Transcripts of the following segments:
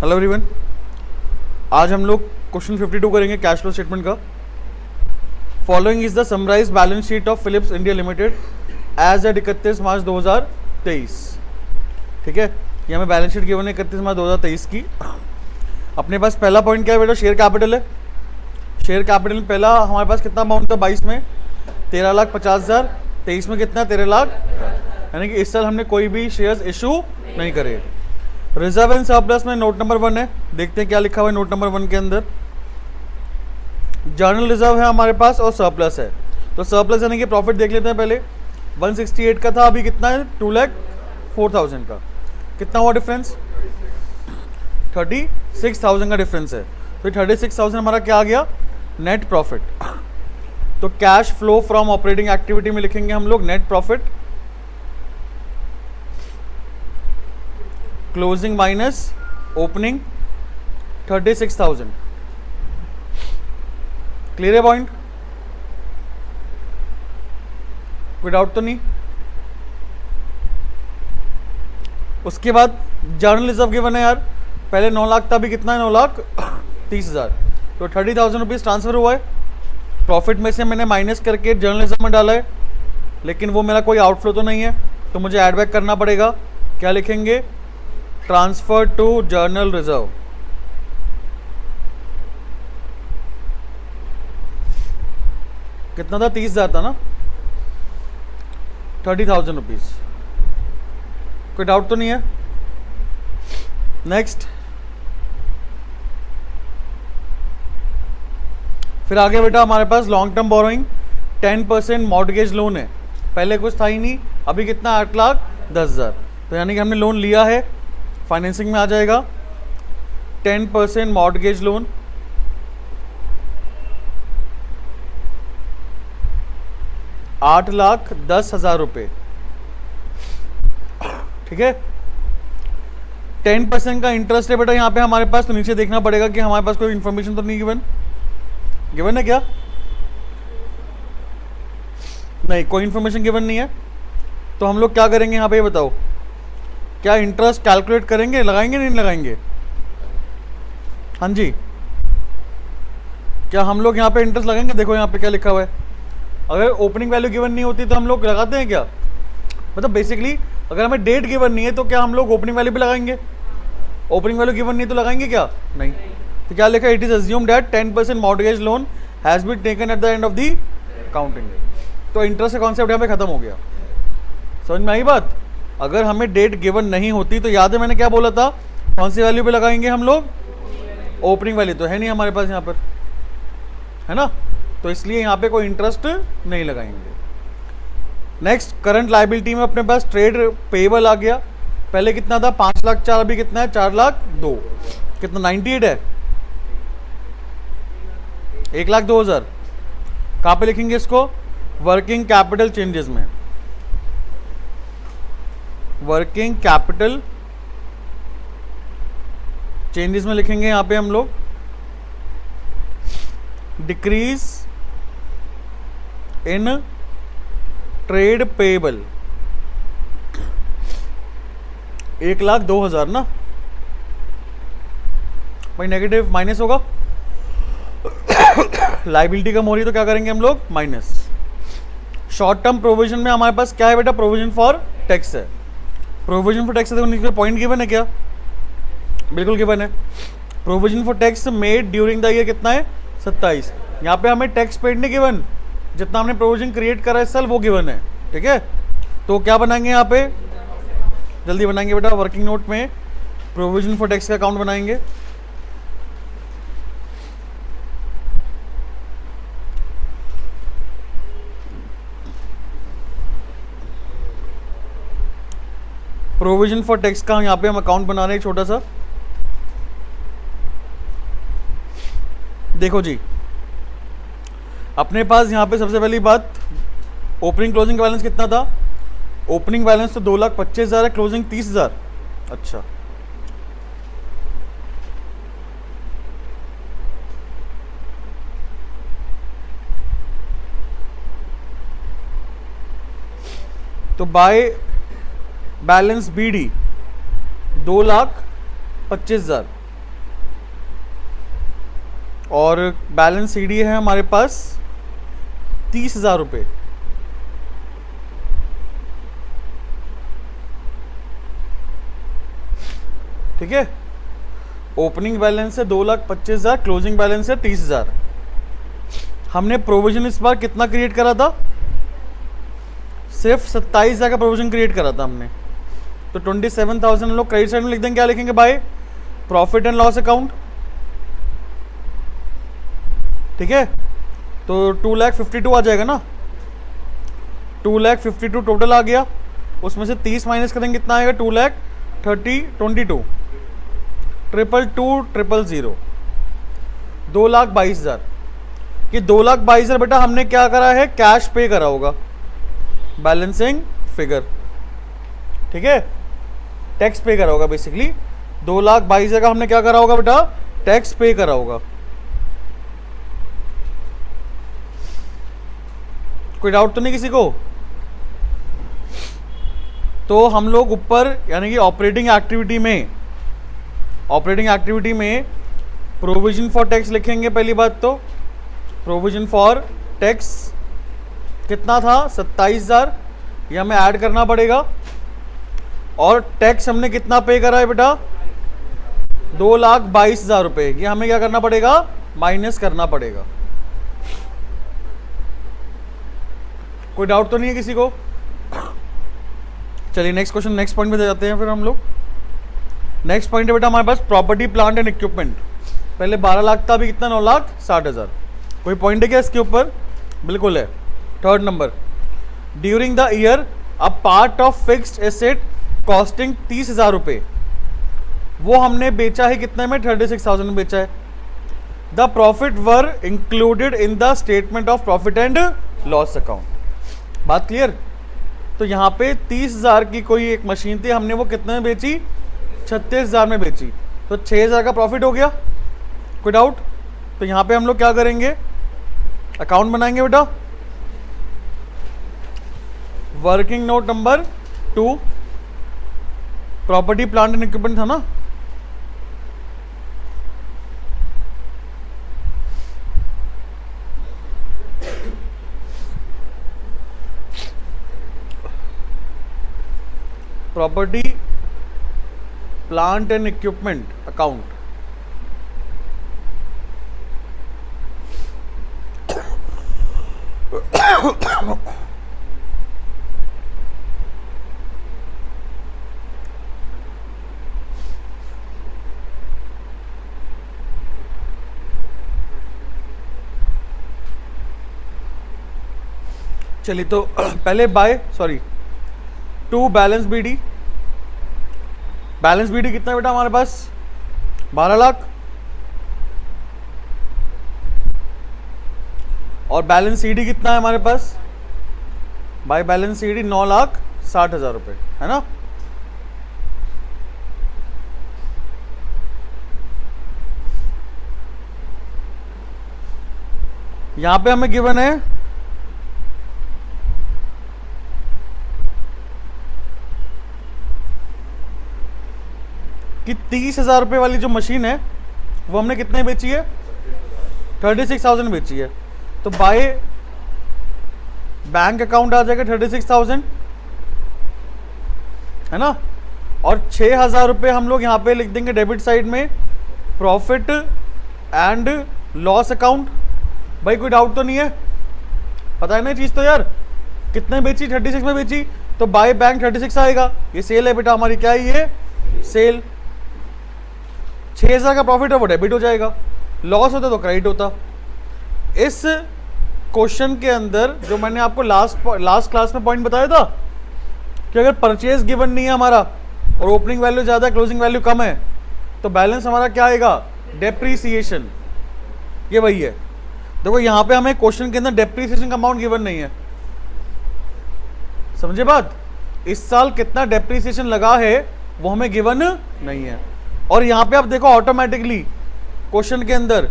Hello everyone, आज हम लोग क्वेश्चन 52 करेंगे कैश फ्लो स्टेटमेंट का। Following is the summarise balance sheet of Philips India Limited as at 31 March 2023। ठीक है, ये हमें बैलेंस शीट गिवन है 31 मार्च 2023 की। अपने पास पहला पॉइंट क्या है बेटा? शेयर कैपिटल है। शेयर कैपिटल में पहला हमारे पास कितना अमाउंट था? 22 में 13,50,000, 23 में कितना? 13 लाख, यानी कि इस साल हमने कोई भी शेयर्स इशू नहीं करे। रिजर्व एंड सरप्लस में नोट नंबर 1 है, देखते हैं क्या लिखा हुआ है नोट नंबर 1 के अंदर। जर्नल रिजर्व है हमारे पास और सरप्लस है। तो सरप्लस यानी कि प्रॉफिट देख लेते हैं पहले। 168 का था, अभी कितना है? 2,04,000 का। कितना हुआ डिफरेंस? 36,000 का डिफरेंस है। तो 36,000 हमारा क्या आ गया? Net profit. तो cash flow from operating activity में लिखेंगे हम लोग net profit, closing minus opening 36,000। Clear है पॉइंट? कोई डाउट तो नहीं? उसके बाद जर्नल रिजर्व गिवन है यार, पहले 9 लाख था, अभी कितना है? 9,30,000। तो 30,000 रुपीज़ ट्रांसफर हुआ है। प्रॉफिट में से मैंने माइनस करके जर्नल रिजर्व में डाला है, लेकिन वो मेरा कोई आउटफ्लो तो नहीं है, तो मुझे ऐड बैक करना पड़ेगा। क्या लिखेंगे? Transfer to general reserve. कितना था? 30,000 था ना, 30,000 रुपीज। कोई डाउट तो नहीं है? नेक्स्ट, फिर आगे बेटा हमारे पास long term borrowing 10% mortgage loan है। पहले कुछ था ही नहीं, अभी कितना? 8,10,000। तो यानी कि हमने लोन लिया है, फाइनेंसिंग में आ जाएगा। 10% मॉर्टगेज लोन, ₹8,10,000 रुपये। ठीक है, 10% का इंटरेस्ट है बेटा यहाँ पे हमारे पास। तो नीचे देखना पड़ेगा कि हमारे पास कोई इंफॉर्मेशन तो नहीं गिवन है क्या? नहीं, कोई इंफॉर्मेशन गिवन नहीं है। तो हम लोग क्या करेंगे यहाँ पे, ये बताओ, क्या इंटरेस्ट कैलकुलेट करेंगे? लगाएंगे नहीं लगाएंगे? हाँ जी, क्या हम लोग यहाँ पे इंटरेस्ट लगाएंगे? देखो यहाँ पे क्या लिखा हुआ है, अगर ओपनिंग वैल्यू गिवन नहीं होती तो हम लोग लगाते हैं क्या? मतलब बेसिकली अगर हमें डेट गिवन नहीं है तो क्या हम लोग ओपनिंग वैल्यू पे लगाएंगे? ओपनिंग वैल्यू गिवन नहीं तो लगाएंगे क्या? नहीं। तो क्या लिखा है? It is assumed that 10% mortgage loan has been taken at the end of the accounting. तो इंटरेस्ट का कॉन्सेप्ट यहाँ पे खत्म हो गया। समझ में आई बात? अगर हमें डेट गिवन नहीं होती तो याद है मैंने क्या बोला था? कौन सी वैल्यू पे लगाएंगे हम लोग? ओपनिंग वैल्यू तो है नहीं हमारे पास यहाँ पर, है ना, तो इसलिए यहाँ पे कोई इंटरेस्ट नहीं लगाएंगे। नेक्स्ट, करंट लायबिलिटी में अपने पास ट्रेड पेएबल आ गया। पहले कितना था? 5,04,000, अभी कितना है? 4,02,000। कितना? 98 है। 1,02,000 कहाँ पे लिखेंगे इसको? वर्किंग कैपिटल चेंजेस में। वर्किंग कैपिटल चेंजेस में लिखेंगे यहाँ पे हम लोग डिक्रीज इन ट्रेड पेएबल। 1,02,000 ना भाई, नेगेटिव माइनस होगा। लाइबिलिटी कम हो रही तो क्या करेंगे हम लोग? माइनस। शॉर्ट टर्म प्रोविजन में हमारे पास क्या है बेटा? प्रोविजन फॉर टैक्स है। प्रोविजन फॉर टैक्स है, देखो नीचे पॉइंट गिवन है क्या? बिल्कुल गिवन है। Provision for tax made during the year कितना है? 27। यहाँ पे हमें टैक्स पेड नहीं गिवन, जितना हमने प्रोविजन क्रिएट करा है इस साल वो गिवन है। ठीक है, तो क्या बनाएंगे यहाँ पे? जल्दी बनाएंगे बेटा, वर्किंग नोट में प्रोविजन फॉर टैक्स का अकाउंट बनाएंगे। प्रोविजन फॉर टैक्स का यहाँ पे हम अकाउंट बना रहे हैं छोटा सा। देखो जी, अपने पास यहाँ पे सबसे पहली बात, ओपनिंग क्लोजिंग बैलेंस कितना था? ओपनिंग बैलेंस तो 2,25,000 है, क्लोजिंग 30,000। अच्छा, तो बाय बैलेंस BD 2,25,000, और बैलेंस सीडी है हमारे पास 30,000 रुपये। ठीक है, ओपनिंग बैलेंस है 2,25,000, क्लोजिंग बैलेंस है 30,000। हमने प्रोविजन इस बार कितना क्रिएट करा था? सिर्फ 27,000 का प्रोविजन क्रिएट करा था हमने। तो 27,000 हम लोग क्रेडिट साइड में लिख देंगे। क्या लिखेंगे भाई? Profit and loss account. ठीक है, तो 2,52,000 आ जाएगा ना। 2,52,000 टोटल आ गया, उसमें से 30 माइनस करेंगे कितना आएगा? 2,30,22 2,22,000 2,22,000। कि 2,22,000 बेटा हमने क्या करा है? कैश पे करा होगा, बैलेंसिंग फिगर। ठीक है, टैक्स पे करा होगा बेसिकली। 2,22,000 का हमने क्या करा होगा बेटा? टैक्स पे करा होगा। कोई डाउट तो नहीं किसी को? तो हम लोग ऊपर यानी कि ऑपरेटिंग एक्टिविटी में प्रोविजन फॉर टैक्स लिखेंगे। पहली बात तो प्रोविजन फॉर टैक्स कितना था? 27,000, ये हमें ऐड करना पड़ेगा। और टैक्स हमने कितना पे करा है बेटा? 2,22,000 रुपये। ये हमें क्या करना पड़ेगा? माइनस करना पड़ेगा। कोई डाउट तो नहीं है किसी को? चलिए नेक्स्ट क्वेश्चन, नेक्स्ट पॉइंट पे जाते हैं फिर हम लोग। नेक्स्ट पॉइंट है बेटा हमारे पास प्रॉपर्टी प्लांट एंड इक्विपमेंट। पहले 12 लाख था, अभी कितना? 9,60,000। कोई पॉइंट है क्या इसके ऊपर? बिल्कुल है। Third number, during the year a part of fixed asset costing 30,000 रुपये, वो हमने बेचा है कितने में? 36,000 में बेचा है। The profit were included in the statement of profit and loss account. बात क्लियर? तो यहाँ पे 30,000 की कोई एक मशीन थी, हमने वो कितने में बेची? 36,000 में बेची, तो 6,000 का प्रॉफिट हो गया। कोई डाउट? तो यहाँ पे हम लोग क्या करेंगे? अकाउंट बनाएंगे बेटा। Working note number 2, property plant and equipment था ना। Property plant and equipment account. चलिए तो पहले to balance BD. Balance BD कितना है बेटा हमारे पास? 12 लाख। और बैलेंस सीडी कितना है हमारे पास? बाय बैलेंस सीडी 9,60,000 रुपये, है ना। यहां पे हमें गिवन है कि 30,000 रुपये वाली जो मशीन है वो हमने कितने बेची है? 36,000 बेची है। तो बाय बैंक अकाउंट आ जाएगा 36,000, है ना। और 6,000 रुपये हम लोग यहाँ पे लिख देंगे डेबिट साइड में, प्रॉफिट एंड लॉस अकाउंट। भाई कोई डाउट तो नहीं है? पता है ना चीज़ तो यार? कितने बेची? 36 में बेची, तो बाय बैंक 36 आएगा। ये सेल है बेटा हमारी। क्या है ये? सेल। 6,000 का प्रॉफिट है वो डेबिट हो जाएगा, लॉस होता तो क्रेडिट होता। इस क्वेश्चन के अंदर जो मैंने आपको लास्ट क्लास में पॉइंट बताया था कि अगर परचेज गिवन नहीं है हमारा और ओपनिंग वैल्यू ज़्यादा है, क्लोजिंग वैल्यू कम है, तो बैलेंस हमारा क्या आएगा? डेप्रीसिएशन। ये वही है। देखो यहाँ पे हमें क्वेश्चन के अंदर डेप्रीसिएशन का अमाउंट गिवन नहीं है, समझे बात? इस साल कितना डेप्रीसिएशन लगा है वो हमें गिवन नहीं है। और यहाँ पे आप देखो ऑटोमेटिकली क्वेश्चन के अंदर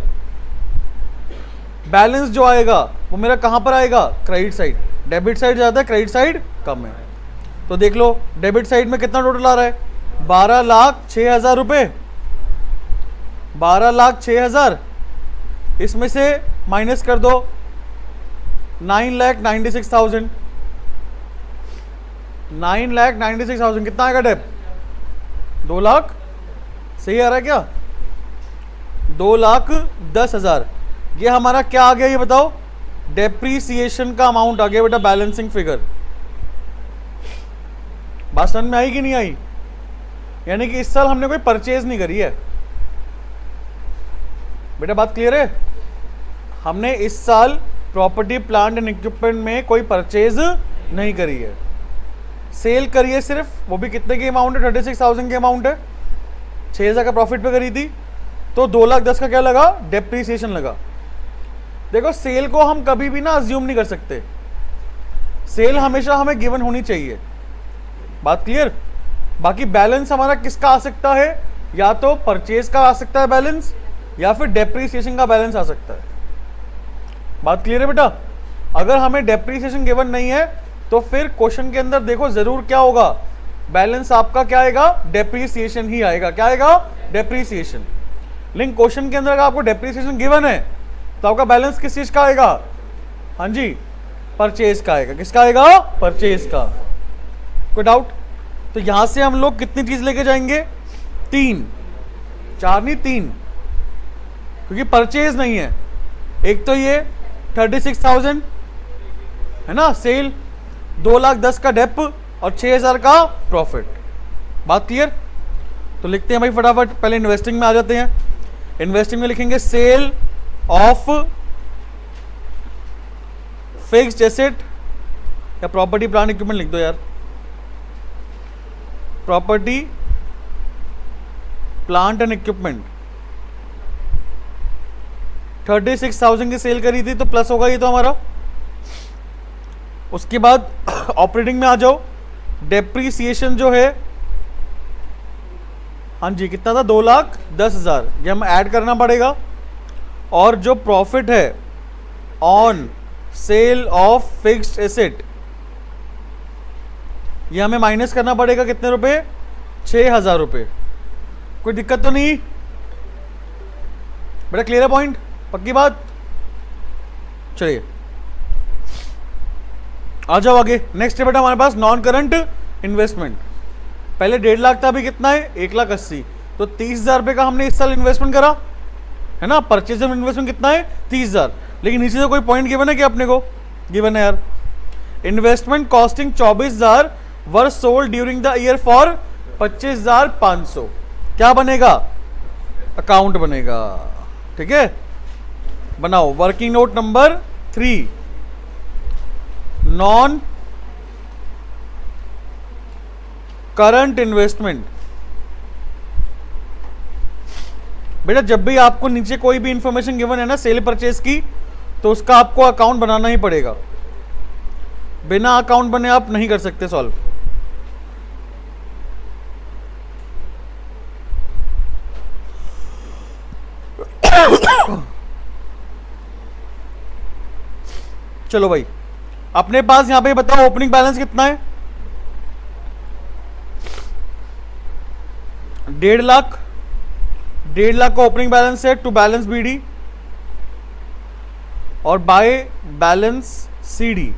बैलेंस जो आएगा वो मेरा कहां पर आएगा? Credit side. डेबिट साइड ज़्यादा है, क्रेडिट साइड कम है। तो देख लो डेबिट साइड में कितना टोटल आ रहा है? 12,06,000 रुपये। 12,06,000 इसमें से माइनस कर दो 9,96,000, 9,96,000 कितना आएगा डेप? 2 लाख। सही आ रहा है क्या? 2,10,000। ये हमारा क्या आ गया ये बताओ? डेप्रीसिएशन का अमाउंट आ गया बेटा, बैलेंसिंग फिगर। बात समझ में आई कि नहीं आई? यानी कि इस साल हमने कोई परचेज नहीं करी है बेटा, बात क्लियर है? हमने इस साल प्रॉपर्टी प्लांट एंड इक्विपमेंट में कोई परचेज नहीं करी है, सेल करी है सिर्फ, वो भी कितने की अमाउंट है? 36,000 की अमाउंट है, 6,000 का प्रॉफिट पे करी थी, तो 2,10,000 का क्या लगा? डेप्रीसिएशन लगा। देखो सेल को हम कभी भी ना अज्यूम नहीं कर सकते, सेल हमेशा हमें गिवन होनी चाहिए, बात क्लियर? बाकी बैलेंस हमारा किसका आ सकता है? या तो परचेज का आ सकता है बैलेंस, या फिर डेप्रीसिएशन का बैलेंस आ सकता है। बात क्लियर है बेटा? अगर हमें डेप्रीसिएशन गिवन नहीं है तो फिर क्वेश्चन के अंदर देखो जरूर क्या होगा, बैलेंस आपका क्या आएगा? डेप्रीसिएशन ही आएगा। क्या आएगा? डेप्रीसिएशन। लेकिन क्वेश्चन के अंदर अगर आपको डेप्रीसिएशन गिवन है तो आपका बैलेंस किस चीज का आएगा? हाँ जी, परचेज का आएगा। किसका आएगा? परचेज का। कोई डाउट? तो यहां से हम लोग कितनी चीज लेके जाएंगे? 3, 4 नहीं 3, क्योंकि परचेज नहीं है। एक तो ये 36,000 है ना सेल, 2,10,000 का डेप और 6,000 का प्रॉफिट। बात क्लियर? तो लिखते हैं भाई फटाफट, पहले इन्वेस्टिंग में आ जाते हैं। इन्वेस्टिंग में लिखेंगे सेल ऑफ फिक्स्ड एसेट, या प्रॉपर्टी प्लांट इक्विपमेंट लिख दो यार, प्रॉपर्टी प्लांट एंड इक्विपमेंट। 36,000 की सेल करी थी तो प्लस होगा ये तो हमारा। उसके बाद ऑपरेटिंग में आ जाओ, डेप्रीसिएशन जो है, हाँ जी कितना था? 2,10,000, ये हम ऐड करना पड़ेगा। और जो प्रॉफिट है on sale of fixed asset, ये हमें माइनस करना पड़ेगा कितने रुपए? 6,000 रुपए। कोई दिक्कत तो नहीं बेटा? क्लियर है पॉइंट? पक्की बात? चलिए आ जाओ आगे। नेक्स्ट है बेटा हमारे पास नॉन करंट इन्वेस्टमेंट। पहले 1.5 लाख था, अभी कितना है? 1,80,000। तो 30,000 रुपए का हमने इस साल इन्वेस्टमेंट करा है ना। परचेज इन्वेस्टमेंट कितना है? 30,000। लेकिन नीचे से कोई पॉइंट गिवन है क्या अपने को? गिवन है यार, investment costing 24,000 were sold during the year for 25,500। क्या बनेगा? अकाउंट बनेगा। ठीक है, बनाओ working note number 3, non current investment. बेटा जब भी आपको नीचे कोई भी इंफॉर्मेशन गिवन है ना सेल परचेज की, तो उसका आपको अकाउंट बनाना ही पड़ेगा। बिना अकाउंट बने आप नहीं कर सकते सॉल्व। चलो भाई, अपने पास यहां पे बताओ ओपनिंग बैलेंस कितना है? 1.5 लाख। 1.5 लाख का ओपनिंग बैलेंस है टू बैलेंस बीडी और by balance CD.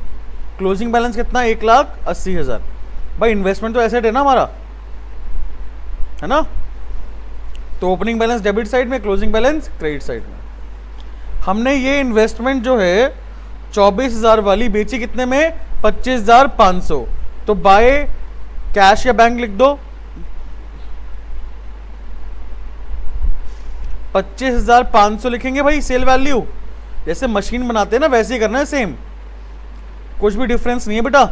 Closing balance कितना है? 1,80,000। भाई इन्वेस्टमेंट तो एसेट है ना हमारा, है ना। तो ओपनिंग बैलेंस डेबिट साइड में, क्लोजिंग बैलेंस क्रेडिट साइड में। हमने ये इन्वेस्टमेंट जो है 24,000 वाली बेची कितने में? 25,500। तो बाय कैश या बैंक लिख दो। 25,500 लिखेंगे भाई सेल वैल्यू, जैसे मशीन बनाते हैं ना वैसे ही करना है, सेम, कुछ भी डिफरेंस नहीं है बेटा।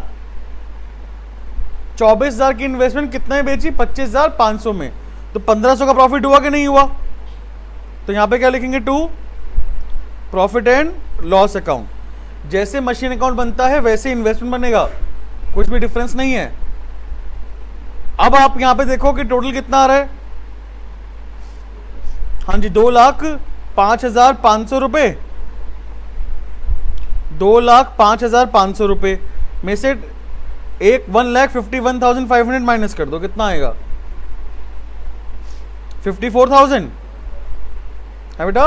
24,000 की इन्वेस्टमेंट कितने में बेची? 25,500 में। तो 1,500 का प्रॉफिट हुआ कि नहीं हुआ? तो यहां पे क्या लिखेंगे? To profit and loss account. जैसे मशीन अकाउंट बनता है वैसे इन्वेस्टमेंट बनेगा, कुछ भी डिफरेंस नहीं है। अब आप यहां पे देखो कि टोटल कितना आ रहा है। हाँ जी, 2,05,500 रुपए। 2,05,500 रुपए में से 1,51,500 माइनस कर दो, कितना आएगा? 54,000 है बेटा।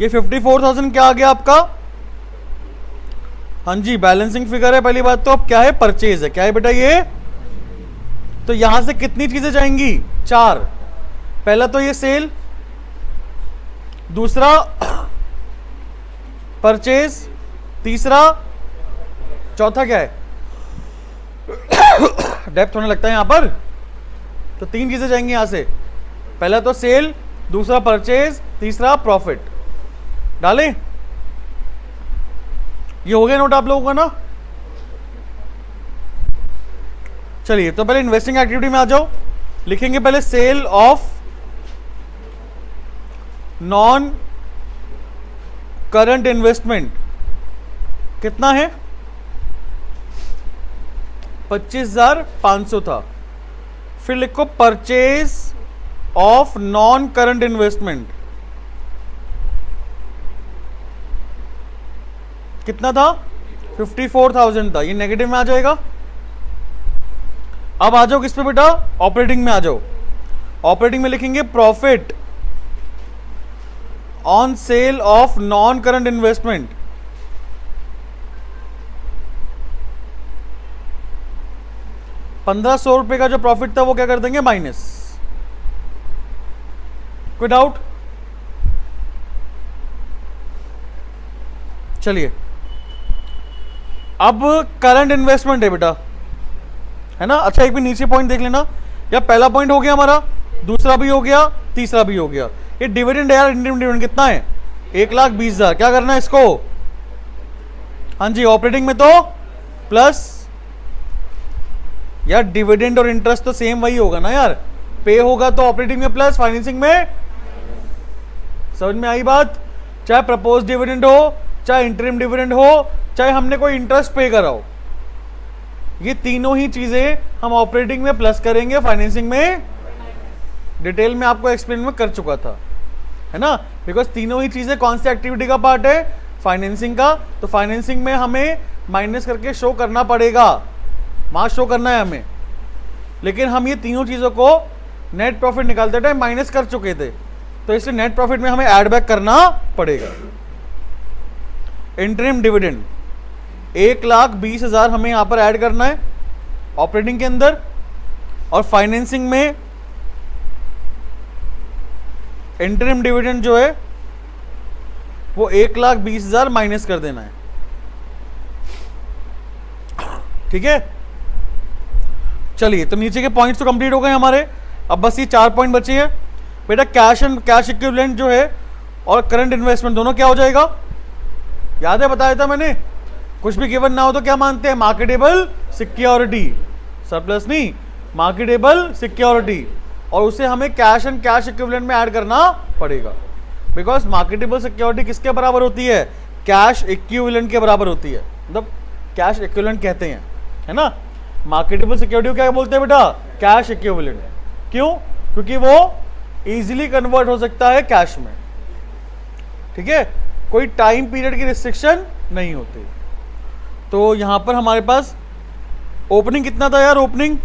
ये 54,000 क्या आ गया आपका? हाँ जी, बैलेंसिंग फिगर है पहली बात तो। अब क्या है? परचेज है। क्या है बेटा ये? तो यहां से कितनी चीजें जाएंगी? 4। पहला तो ये सेल, दूसरा परचेज, तीसरा, चौथा क्या है? डेप्थ होने लगता है यहां पर। तो 3 चीजें जाएंगी यहां से। पहला तो सेल, दूसरा परचेज, तीसरा प्रॉफिट। डालें? ये हो गया नोट आप लोगों का ना? चलिए तो पहले इन्वेस्टिंग एक्टिविटी में आ जाओ। लिखेंगे पहले sale of non current investment कितना है? 25,500 था। फिर लिखो purchase of non current investment कितना था? 54,000 था। ये नेगेटिव में आ जाएगा। अब आ जाओ किस पे बेटा? ऑपरेटिंग में आ जाओ। ऑपरेटिंग में लिखेंगे profit on sale of non current investment. ₹1,500 का जो प्रॉफिट था वो क्या कर देंगे? माइनस। कोई डाउट? चलिए अब करंट इन्वेस्टमेंट है बेटा, है ना? अच्छा एक भी नीचे पॉइंट देख लेना। या पहला पॉइंट हो गया हमारा, दूसरा भी हो गया, तीसरा भी हो गया। ये डिविडेंड है यार। इंटरिम डिविडेंड कितना है? 1,20,000। क्या करना है इसको? हाँ जी, ऑपरेटिंग में तो प्लस। यार डिविडेंड और इंटरेस्ट तो सेम वही होगा ना यार। पे होगा तो ऑपरेटिंग में प्लस, फाइनेंसिंग में। समझ में आई बात? चाहे प्रपोज डिविडेंड हो, चाहे इंटरिम डिविडेंड हो, चाहे हमने कोई इंटरेस्ट पे करा हो, ये तीनों ही चीजें हम ऑपरेटिंग में प्लस करेंगे, फाइनेंसिंग में। डिटेल में आपको एक्सप्लेन में कर चुका था, है ना? बिकॉज तीनों ही चीजें कौन सी एक्टिविटी का पार्ट है? फाइनेंसिंग का। तो फाइनेंसिंग में हमें माइनस करके शो करना पड़ेगा, वहां शो करना है हमें। लेकिन हम ये तीनों चीजों को नेट प्रॉफिट निकालते टाइम माइनस कर चुके थे, तो इसलिए नेट प्रॉफिट में हमें ऐड बैक करना पड़ेगा। इंटरिम डिविडेंड 1,20,000 हमें यहां पर ऐड करना है ऑपरेटिंग के अंदर। और फाइनेंसिंग में इंटरिम डिविडेंड जो है वो 1,20,000 माइनस कर देना है। ठीक है? चलिए तो नीचे के पॉइंट्स तो कंप्लीट हो गए हमारे। अब बस ये 4 पॉइंट बचे हैं बेटा। कैश एंड कैश इक्विवेलेंट जो है और करंट इन्वेस्टमेंट दोनों क्या हो जाएगा? याद है बताया था मैंने? कुछ भी गिवन ना हो तो क्या मानते हैं? Marketable security. सरप्लस नहीं, मार्केटेबल सिक्योरिटी। और उसे हमें कैश एंड कैश इक्विवेलेंट में ऐड करना पड़ेगा। बिकॉज मार्केटेबल सिक्योरिटी किसके बराबर होती है? कैश इक्विवेलेंट के बराबर होती है। मतलब कैश इक्विवेलेंट कहते हैं, है ना? मार्केटेबल सिक्योरिटी को क्या बोलते हैं बेटा? Cash equivalent. क्यों? क्योंकि वो इजीली कन्वर्ट हो सकता है कैश में। ठीक है? कोई टाइम पीरियड की रिस्ट्रिक्शन नहीं होती। तो यहां पर हमारे पास ओपनिंग कितना था यार? Opening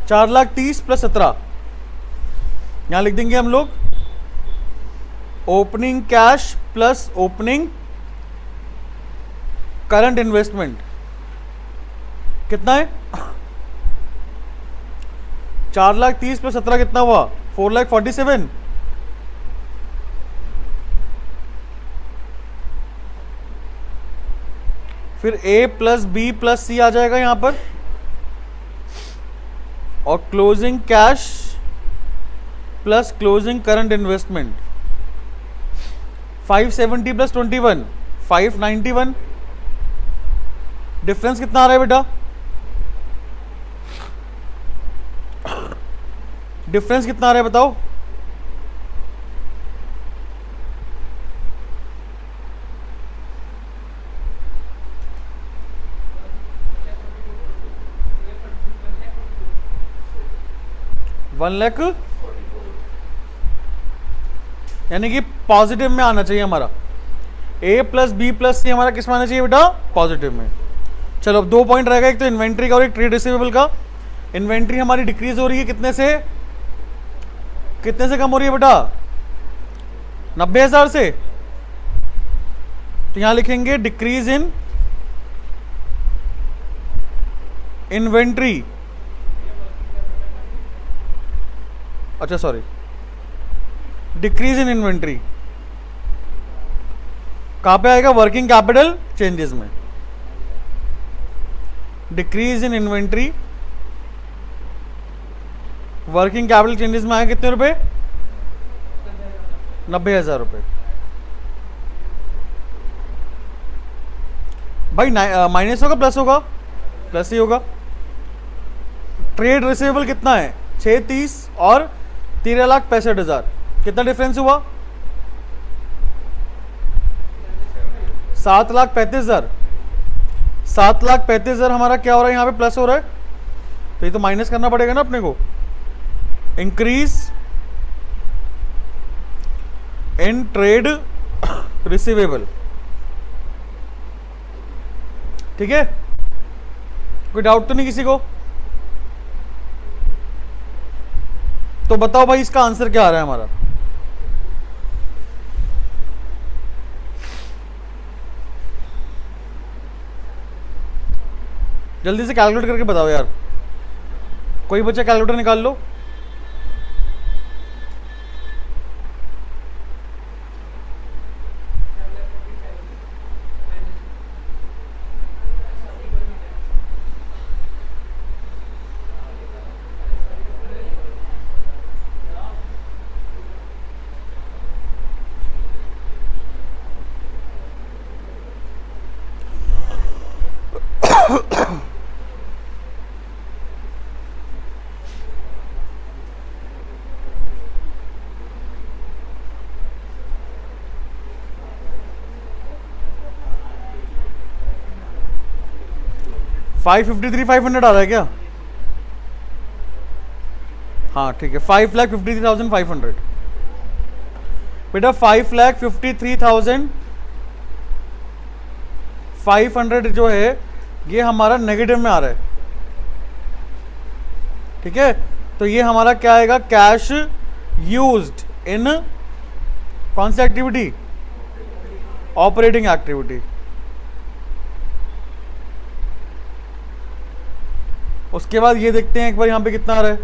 4,30,000 plus 17। यहां लिख देंगे हम लोग opening cash plus opening current investment कितना है? 4,30,000 प्लस 17 कितना हुआ? 4,47,000। फिर ए प्लस बी प्लस सी आ जाएगा यहां पर। और closing cash plus closing current investment 570 plus 21 591। Difference कितना आ रहा है बेटा? डिफरेंस कितना आ रहा है बताओ? $1,00,000 यानी कि पॉजिटिव में आना चाहिए हमारा। ए प्लस बी प्लस सी हमारा किस में आना चाहिए बेटा? पॉजिटिव में। चलो अब 2 पॉइंट रहेगा, एक तो इन्वेंट्री का और एक ट्रेड रिसीवेबल का। इन्वेंट्री हमारी डिक्रीज हो रही है कितने से? कितने से कम हो रही है बेटा? 90,000 से। तो यहां लिखेंगे डिक्रीज इन इन्वेंट्री, अच्छा सॉरी, डिक्रीज इन इन्वेंट्री कहां पे आएगा? वर्किंग कैपिटल चेंजेस में। Decrease in inventory working capital changes में आएगा कितने रुपए? 90,000 रुपए। भाई माइनस होगा प्लस होगा? प्लस ही होगा। ट्रेड रिसीवेबल कितना है? 630 और 13,65,000, कितना डिफरेंस हुआ? 7,35,000। 7,35,000 हमारा क्या हो रहा है यहाँ पे? प्लस हो रहा है, तो ये तो माइनस करना पड़ेगा ना अपने को। इंक्रीज इन ट्रेड रिसीवेबल, ठीक है? कोई डाउट तो नहीं किसी को? तो बताओ भाई इसका आंसर क्या आ रहा है हमारा? जल्दी से कैलकुलेट करके बताओ यार, कोई बच्चा कैलकुलेटर निकाल लो। $553,500 आ रहा है क्या? हाँ ठीक है, 5,53,500 बेटा। 5,53,500 जो है ये हमारा नेगेटिव में आ रहा है, ठीक है? तो ये हमारा क्या आएगा? कैश यूज्ड इन कौन सी एक्टिविटी? Operating activity. उसके बाद ये देखते हैं एक बार यहां पे कितना आ रहा है।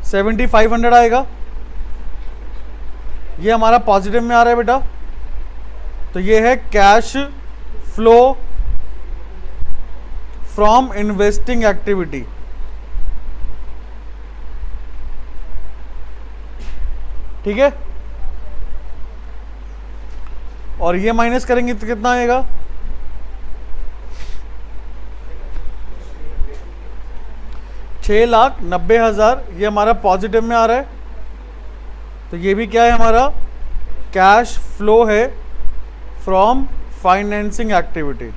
$7,500 आएगा, ये हमारा पॉजिटिव में आ रहा है बेटा। तो ये है cash flow from investing activity, ठीक है? और ये माइनस करेंगे तो कितना आएगा? $6,90,000, ये हमारा पॉजिटिव में आ रहा है। तो ये भी क्या है हमारा? कैश फ्लो है फ्रॉम फाइनेंसिंग एक्टिविटी।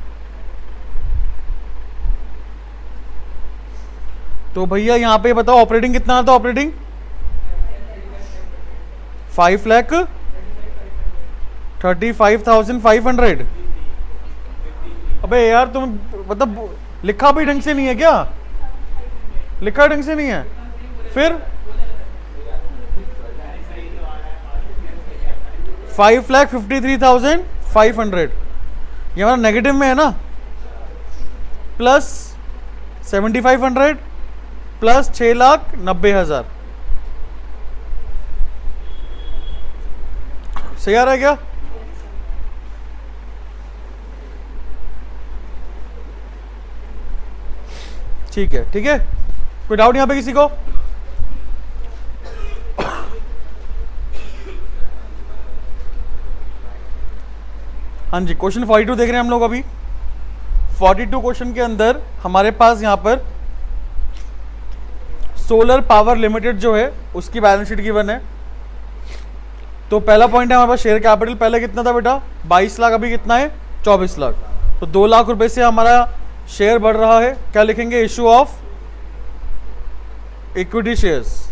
तो भैया यहां पे बताओ ऑपरेटिंग कितना आता? ऑपरेटिंग 5,35,500। अबे यार तुम मतलब लिखा भी ढंग से नहीं है क्या? लिखा ढंग से नहीं है फिर? 5,53,500 ये हमारा नेगेटिव में है ना, प्लस 7,500 प्लस 6,90,000, सही आ रहा है क्या? ठीक है, ठीक है। कोई डाउट यहां पे किसी को? हाँ जी, क्वेश्चन 42 देख रहे हैं हम लोग अभी। 42 क्वेश्चन के अंदर हमारे पास यहां पर सोलर पावर लिमिटेड जो है उसकी बैलेंस शीट गिवन है। तो पहला पॉइंट है हमारे पास शेयर कैपिटल, पहले कितना था बेटा? 22 लाख, अभी कितना है? 24 लाख। तो 2 लाख रुपए से हमारा शेयर बढ़ रहा है। क्या लिखेंगे? Issue of equity shares.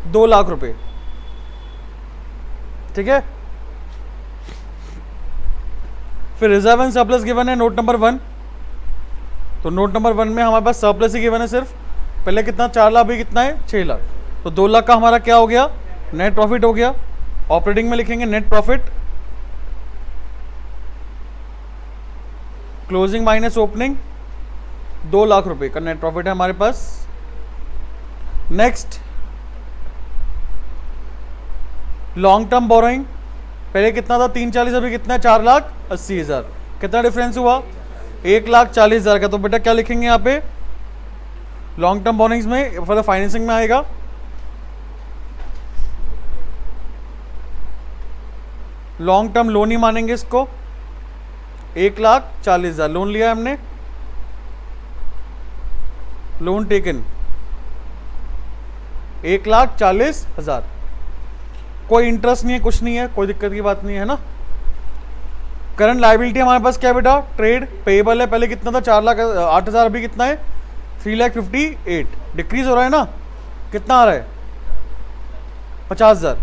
2 lakh रुपए, ठीक है। फिर रिजर्व एंड सरप्लस गिवन है नोट नंबर 1, तो नोट नंबर 1 में हमारे पास सरप्लस ही गिवन है सिर्फ। पहले कितना 4 लाख, भी कितना है 6 लाख, तो 2 लाख का हमारा क्या हो गया, नेट प्रॉफिट हो गया। ऑपरेटिंग में लिखेंगे net profit, closing minus opening, 2 lakh रुपए का नेट प्रॉफिट है हमारे पास। नेक्स्ट लॉन्ग टर्म बोरोइंग, पहले कितना था 340, अभी कितना है 4,80,000, कितना डिफरेंस हुआ 1,40,000 का। तो बेटा क्या लिखेंगे यहाँ पे, लॉन्ग टर्म बोरोइंग्स में फॉर द फाइनेंसिंग में आएगा लॉन्ग टर्म लोन ही मानेंगे इसको, 1,40,000 लोन लिया है हमने, लोन टेकन 1,40,000, कोई इंटरेस्ट नहीं है, कुछ नहीं है, कोई दिक्कत की बात नहीं है ना। करंट लायबिलिटी हमारे पास क्या है बेटा, ट्रेड पेएबल है, पहले कितना था 4,08,000, अभी कितना है 3,58,000, डिक्रीज हो रहा है ना, कितना आ रहा है 50,000।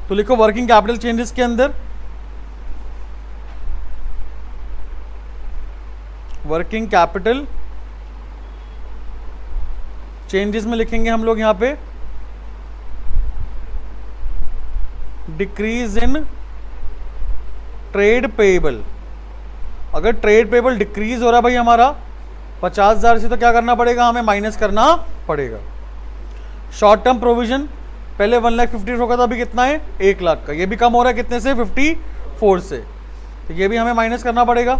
तो लिखो वर्किंग कैपिटल चेंजेस के अंदर, वर्किंग कैपिटल चेंजेस में लिखेंगे हम लोग यहां पे डिक्रीज इन ट्रेड पेएबल। अगर ट्रेड पेएबल डिक्रीज हो रहा है भाई हमारा 50,000 से, तो क्या करना पड़ेगा, हमें माइनस करना पड़ेगा। शॉर्ट टर्म प्रोविजन पहले 1,50,000 का था, अभी कितना है 1 लाख का, ये भी कम हो रहा है कितने से 54 से, तो ये भी हमें माइनस करना पड़ेगा।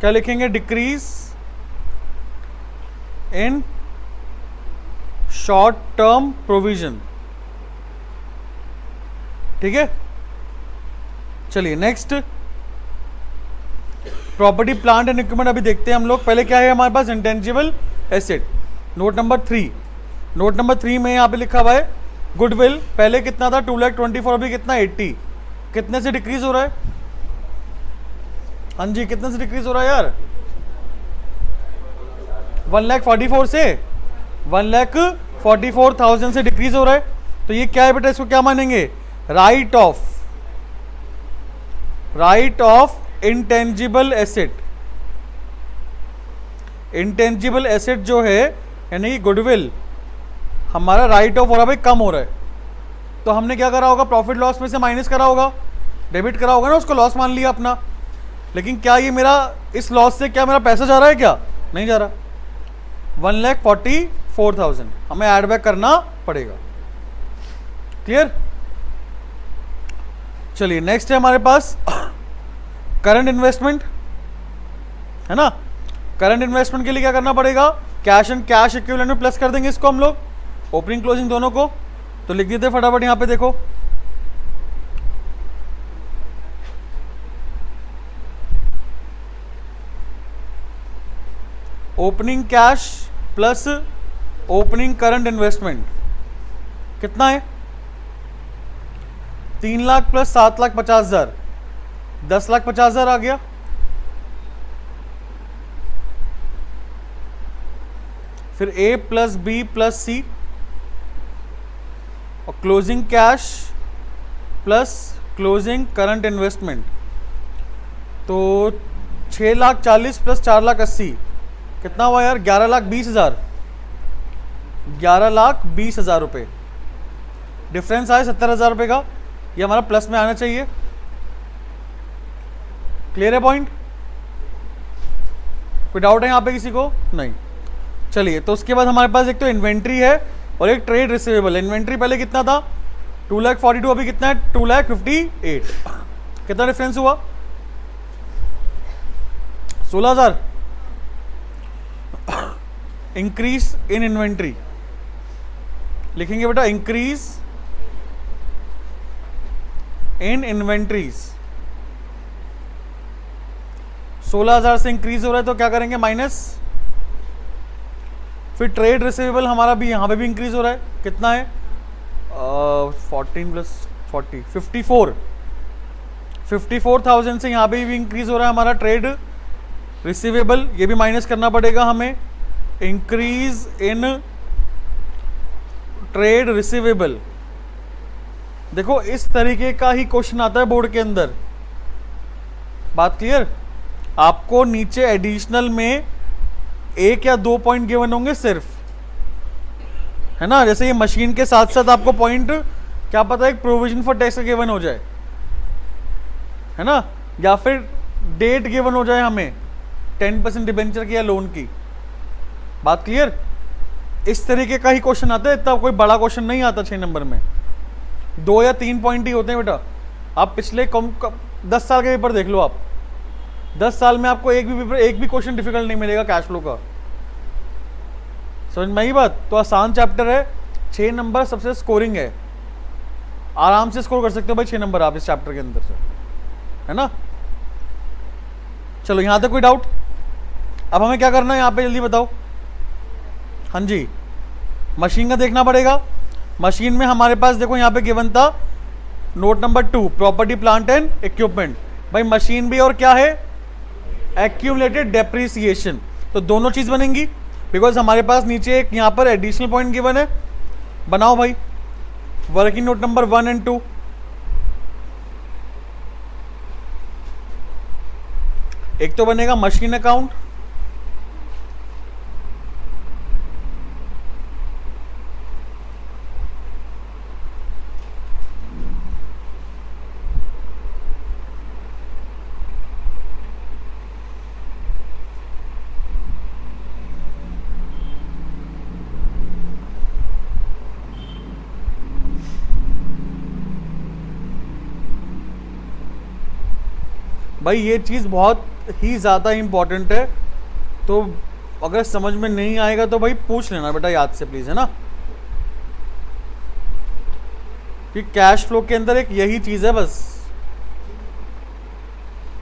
क्या लिखेंगे, decrease in short term provision, ठीक है। चलिए next property plant and equipment अभी देखते हैं हम लोग। पहले क्या है हमारे पास, intangible asset, note number 3। Note number 3 में यहाँ पे लिखा हुआ है गुडविल, पहले कितना था 2,24,000, अभी कितना 80, कितने से डिक्रीज हो रहा है, हाँ जी कितने से डिक्रीज हो रहा है यार, 1,44,000 से 1,44,000 से डिक्रीज हो रहा है। तो ये क्या है बेटा, इसको क्या मानेंगे, right of intangible asset. Intangible asset जो है यानी कि गुडविल हमारा राइट ऑफ हो रहा है भाई, कम हो रहा है, तो हमने क्या करा होगा, प्रॉफिट लॉस में से माइनस करा होगा, डेबिट करा होगा ना, उसको लॉस मान लिया अपना। लेकिन क्या ये मेरा इस लॉस से क्या मेरा पैसा जा रहा है, क्या नहीं जा रहा, 1,44,000 हमें ऐड बैक करना पड़ेगा। क्लियर। चलिए नेक्स्ट है हमारे पास करंट इन्वेस्टमेंट, है ना। करंट इन्वेस्टमेंट के लिए क्या करना पड़ेगा, कैश एंड कैश इक्विवेलेंट में प्लस कर देंगे इसको हम लोग, ओपनिंग क्लोजिंग दोनों को। तो लिख देते फटाफट यहां पे देखो, opening cash plus opening current investment कितना है, 3 लाख प्लस 7,50,000, 10,50,000 आ गया। फिर ए प्लस बी प्लस सी और closing cash plus closing current investment, तो 6,40,000 प्लस 4,80,000 कितना हुआ यार, 11,20,000, 11,20,000 रुपये। डिफरेंस आया 70,000 रुपये का, ये हमारा प्लस में आना चाहिए। क्लियर है पॉइंट, कोई डाउट है यहाँ पे किसी को, नहीं। चलिए तो उसके बाद हमारे पास एक तो इन्वेंट्री है और एक ट्रेड रिसीवेबल। इन्वेंट्री पहले कितना था 2,42,000, अभी कितना है 2,58,000, कितना डिफरेंस हुआ 16,000। इंक्रीज इन इन्वेंट्री लिखेंगे बेटा, इंक्रीज इन इन्वेंट्रीज, 16,000 से इंक्रीज हो रहा है तो क्या करेंगे माइनस। फिर ट्रेड रिसीवेबल हमारा भी यहाँ पे भी इंक्रीज हो रहा है, कितना है 14 प्लस 40 54,000 से यहाँ पे भी इंक्रीज हो रहा है हमारा ट्रेड रिसीवेबल, ये भी माइनस करना पड़ेगा हमें। Increase in trade receivable. देखो इस तरीके का ही क्वेश्चन आता है बोर्ड के अंदर, बात क्लियर। आपको नीचे एडिशनल में 1 या 2 पॉइंट गिवन होंगे सिर्फ, है ना। जैसे ये मशीन के साथ साथ आपको पॉइंट क्या पता है, एक प्रोविजन फॉर टैक्स का गिवन हो जाए, है ना, या फिर डेट गिवन हो जाए हमें 10% डिबेंचर की या लोन की, बात क्लियर। इस तरीके का ही क्वेश्चन आता है, इतना कोई बड़ा क्वेश्चन नहीं आता 6 नंबर में। 2 या 3 पॉइंट ही होते हैं बेटा। आप पिछले 10 साल के पेपर देख लो, आप 10 साल में आपको एक भी क्वेश्चन डिफिकल्ट नहीं मिलेगा कैश फ्लो का, समझ में आई बात। तो आसान चैप्टर है, 6 नंबर सबसे स्कोरिंग है, आराम से स्कोर कर सकते हो भाई 6 नंबर आप इस चैप्टर के अंदर से, है ना। चलो यहां तक कोई डाउट। अब हमें क्या करना है यहाँ पे, जल्दी बताओ। हाँ जी, मशीन का देखना पड़ेगा। मशीन में हमारे पास देखो यहाँ पे गिवन था note number 2, property plant and equipment. भाई मशीन भी और क्या है, एक्यूमुलेटेड डेप्रिसिएशन। तो दोनों चीज बनेंगी, बिकॉज हमारे पास नीचे एक यहाँ पर एडिशनल पॉइंट गिवन है। बनाओ भाई वर्किंग नोट नंबर 1 एंड 2। एक तो बनेगा मशीन अकाउंट, भाई ये चीज़ बहुत ही ज़्यादा इम्पॉर्टेंट है। तो अगर समझ में नहीं आएगा तो भाई पूछ लेना बेटा याद से प्लीज़, है ना। कि कैश फ्लो के अंदर एक यही चीज़ है बस।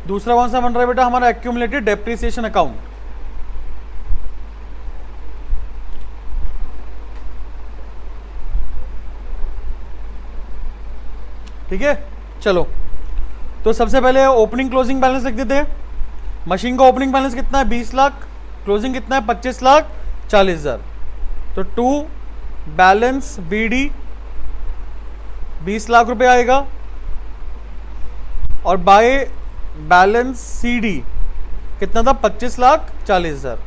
दूसरा कौन सा बन रहा है बेटा हमारा, एक्यूमुलेटेड डेप्रिसिएशन अकाउंट। ठीक है, चलो तो सबसे पहले ओपनिंग क्लोजिंग बैलेंस लिख देते हैं। मशीन का ओपनिंग बैलेंस कितना है 20 लाख, क्लोजिंग कितना है 25,40,000। तो टू बैलेंस बीडी 20 लाख रुपए आएगा, और बाय बैलेंस सीडी कितना था 25,40,000।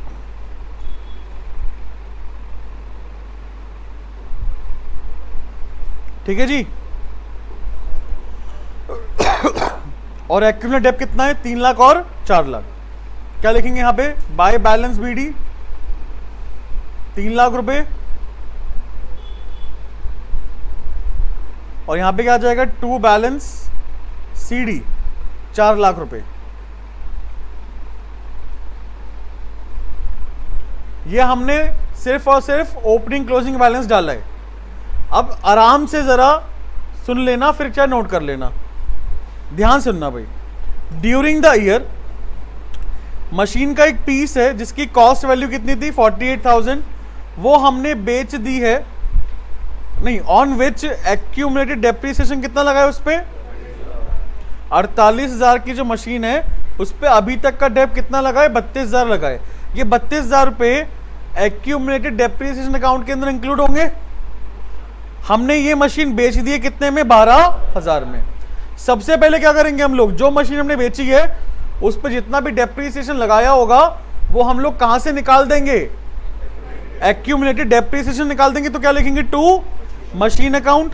ठीक है जी। और एक्यूमुलेटेड डेब्ट कितना है 3 लाख और 4 लाख। क्या लिखेंगे यहाँ पे, बाय बैलेंस बीडी 3 लाख रुपए, और यहां पे क्या आ जाएगा टू बैलेंस सीडी 4 लाख रुपए। ये हमने सिर्फ और सिर्फ ओपनिंग क्लोजिंग बैलेंस डाला है। अब आराम से जरा सुन लेना, फिर क्या नोट कर लेना, ध्यान सुनना भाई। ड्यूरिंग द ईयर मशीन का एक पीस है जिसकी कॉस्ट वैल्यू कितनी थी 48,000, वो हमने बेच दी है, नहीं, ऑन विच एक्यूमुलेटेड डेप्रिसिएशन कितना लगा है उस पर 48,000 की जो मशीन है उस पर अभी तक का डेप कितना लगा है 32,000 लगा है। ये 32,000 रुपए एक्यूमुलेटेड डेप्रिसिएशन अकाउंट के अंदर इंक्लूड होंगे। हमने ये मशीन बेच दी है कितने में 12,000 में। सबसे पहले क्या करेंगे हम लोग, जो मशीन हमने बेची है उस पर जितना भी डेप्रिसिएशन लगाया होगा वो हम लोग कहां से निकाल देंगे, एक्यूमुलेटेड डेप्रिसिएशन निकाल देंगे। तो क्या लिखेंगे टू मशीन अकाउंट,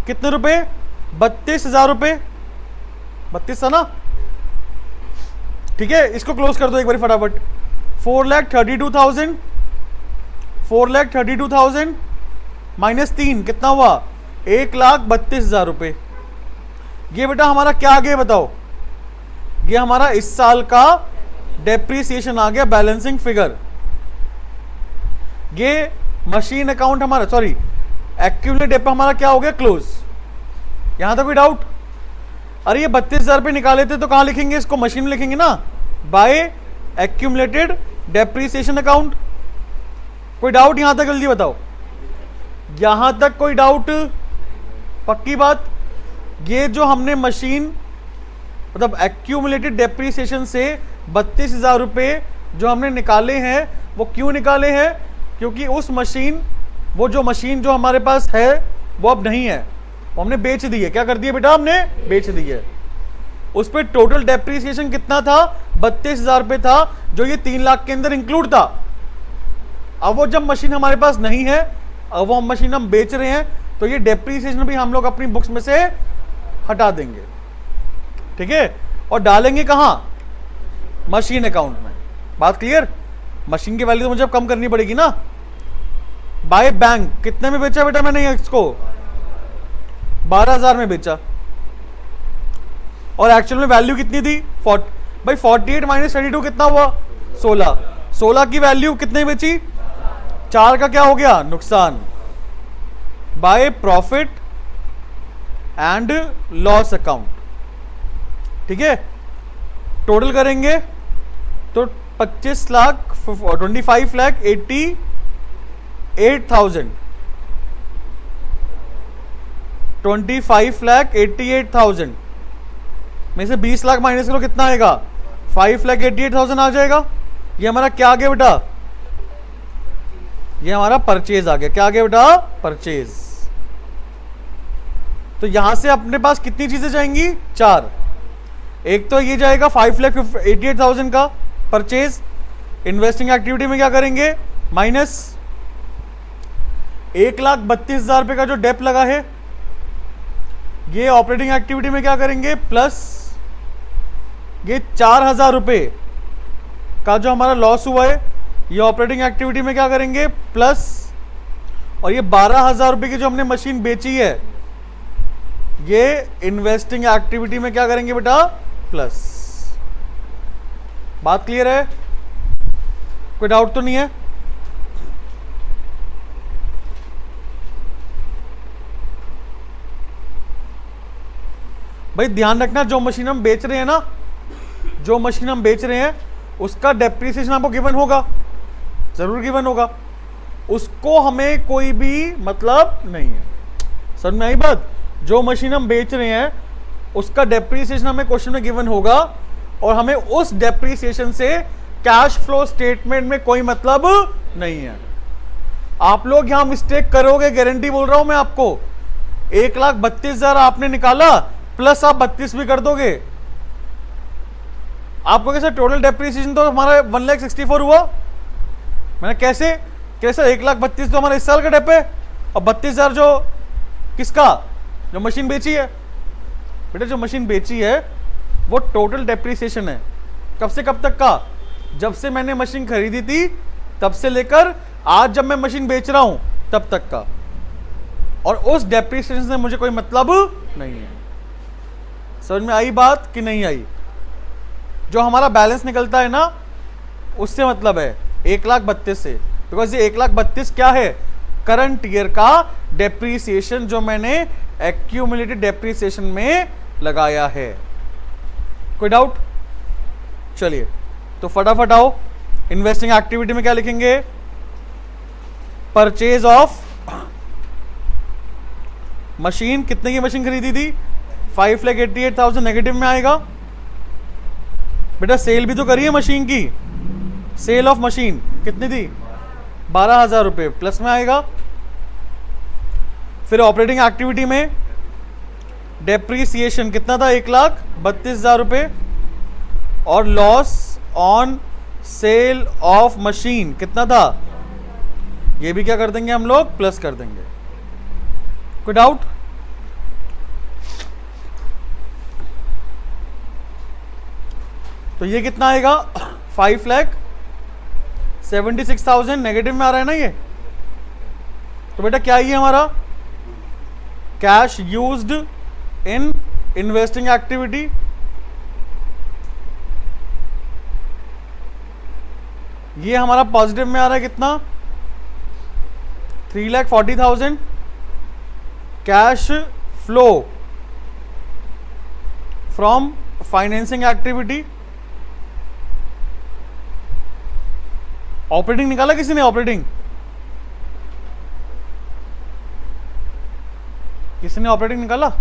कितने रुपए 32,000 रुपए, 32 था ना, ठीक है। इसको क्लोज कर दो एक बार फटाफट। 4,32,000, 4,32,000 माइनस 3 कितना हुआ 1,32,000 रुपए। ये बेटा हमारा क्या आ गया बताओ, ये हमारा इस साल का डेप्रिसिएशन आ गया, बैलेंसिंग फिगर। ये मशीन अकाउंट हमारा, सॉरी एक्यूमुलेटेड डेप हमारा क्या हो गया क्लोज। यहां तक कोई डाउट? अरे ये 32,000 रुपए निकाले थे तो कहां लिखेंगे इसको, मशीन में लिखेंगे ना, बाय एक्यूमुलेटेड डेप्रिसिएशन अकाउंट। कोई डाउट यहां तक जल्दी बताओ, यहां तक कोई डाउट? पक्की बात। ये जो हमने मशीन मतलब एक्यूमुलेटेड डेप्रिसिएशन से 32,000 रुपए जो हमने निकाले हैं वो क्यों निकाले हैं, क्योंकि उस मशीन वो जो मशीन जो हमारे पास है वो अब नहीं है, वो हमने बेच दी है। क्या कर दिया बेटा, हमने बेच दी है। उस पर टोटल डेप्रीसिएशन कितना था, 32,000 रुपये था, जो ये 3 लाख के अंदर इंक्लूड था। अब वो जब मशीन हमारे पास नहीं है, अब वो मशीन हम बेच रहे हैं, तो ये डेप्रीसिएशन भी हम लोग अपनी बुक्स में से हटा देंगे, ठीक है, और डालेंगे कहां, मशीन अकाउंट में। बात क्लियर? मशीन की वैल्यू तो मुझे अब कम करनी पड़ेगी ना। बाय बैंक कितने में बेचा बेटा मैंने इसको, 12,000 में बेचा, और एक्चुअल में वैल्यू कितनी थी, भाई 48 माइनस 32 कितना हुआ, 16। 16 की वैल्यू कितने बेची, 4 का क्या हो गया, नुकसान। By profit and loss account, ठीक है। टोटल करेंगे तो 25 लाख 25 लाख 88,000, 25 लाख 88,000 में से 20 लाख माइनस करो, कितना आएगा, 5 लाख 88,000 आ जाएगा। ये हमारा क्या आ गया बेटा, ये हमारा परचेज आ गया। क्या आ गया बेटा, परचेज। तो यहां से अपने पास कितनी चीजें जाएंगी, 4। एक तो ये जाएगा 5,88,000 का परचेज। इन्वेस्टिंग एक्टिविटी में क्या करेंगे, माइनस 1,32,000 रुपए का जो डेप लगा है। ये ऑपरेटिंग एक्टिविटी में क्या करेंगे, प्लस ये 4,000 रुपए का जो हमारा लॉस हुआ है, ये ऑपरेटिंग एक्टिविटी में क्या करेंगे, प्लस, और ये 12,000 रुपए की जो हमने मशीन बेची है, ये इन्वेस्टिंग एक्टिविटी में क्या करेंगे बेटा, प्लस। बात क्लियर है, कोई डाउट तो नहीं है? भाई ध्यान रखना, जो मशीन हम बेच रहे हैं ना, जो मशीन हम बेच रहे हैं उसका डेप्रीसिएशन आपको गिवन होगा, जरूर गिवन होगा, उसको हमें कोई भी मतलब नहीं है। समझ में आई बात? जो मशीन हम बेच रहे हैं उसका डेप्रीसिएशन हमें क्वेश्चन में गिवन होगा, और हमें उस डेप्रीसिएशन से कैश फ्लो स्टेटमेंट में कोई मतलब नहीं है। आप लोग यहां मिस्टेक करोगे, गारंटी बोल रहा हूं मैं आपको। 1,32,000 आपने निकाला, प्लस आप 32 भी कर दोगे, आपको कैसे टोटल डेप्रीसिएशन तो हमारा 1,64,000 हुआ। मैंने कैसे 1,32,000 तो हमारा इस साल का डेप है, और 32,000 जो किसका, जो मशीन बेची है। बेटा जो मशीन बेची है वो टोटल डेप्रीसिएशन है, कब से कब तक का, जब से मैंने मशीन खरीदी थी तब से लेकर आज जब मैं मशीन बेच रहा हूं तब तक का, और उस डेप्रीसिएशन से मुझे कोई मतलब नहीं है। समझ में आई बात कि नहीं आई? जो हमारा बैलेंस निकलता है ना, उससे मतलब है 1,32,000 से, बिकॉज ये 1,32,000 क्या है, करंट ईयर का डेप्रीसिएशन जो मैंने एक्यूमुलेटेड डेप्रीसिएशन में लगाया है। कोई डाउट? चलिए तो फटाफट आओ, इन्वेस्टिंग एक्टिविटी में क्या लिखेंगे, परचेज ऑफ मशीन। कितने की मशीन खरीदी थी, 5,88,000 नेगेटिव में आएगा। बेटा सेल भी तो करिए मशीन की, सेल ऑफ मशीन कितनी थी, 12,000 रुपये, प्लस में आएगा। फिर ऑपरेटिंग एक्टिविटी में डेप्रीसिएशन कितना था, 1,32,000 रुपये, और loss on sale of machine कितना था, ये भी क्या कर देंगे हम लोग, प्लस कर देंगे। कोई डाउट? तो ये कितना आएगा, 5,76,000 नेगेटिव में आ रहा है ना ये। तो बेटा क्या ये हमारा cash used in investing activity, ये हमारा पॉजिटिव में आ रहा है कितना, 3,40,000 cash flow from financing activity. Operating निकाला किसी ने, ऑपरेटिंग किसी ने ऑपरेटिंग निकाला,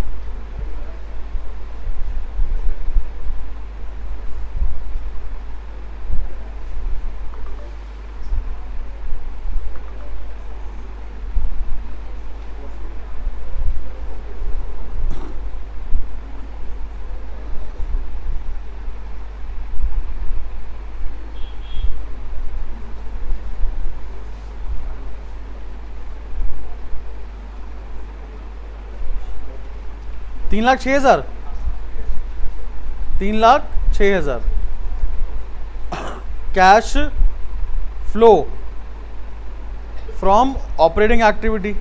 3,06,000, 3,06,000 cash flow from operating activity.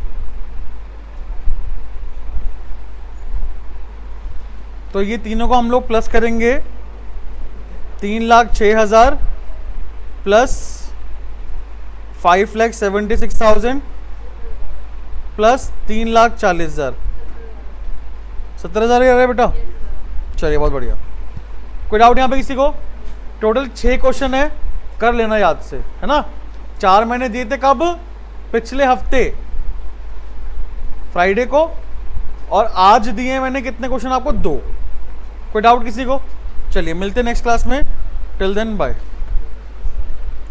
तो ये तीनों को हम लोग प्लस करेंगे, 3,06,000 प्लस 5,76,000 प्लस 3,40,000, 17,000 आ रहा है बेटा। चलिए बहुत बढ़िया। कोई डाउट यहाँ पे किसी को? टोटल 6 क्वेश्चन है, कर लेना याद से, है ना। 4 मैंने दिए थे कब? पिछले हफ्ते फ्राइडे को, और आज दिए मैंने कितने क्वेश्चन आपको? 2। कोई डाउट किसी को? चलिए मिलते हैं नेक्स्ट क्लास में। Till then bye.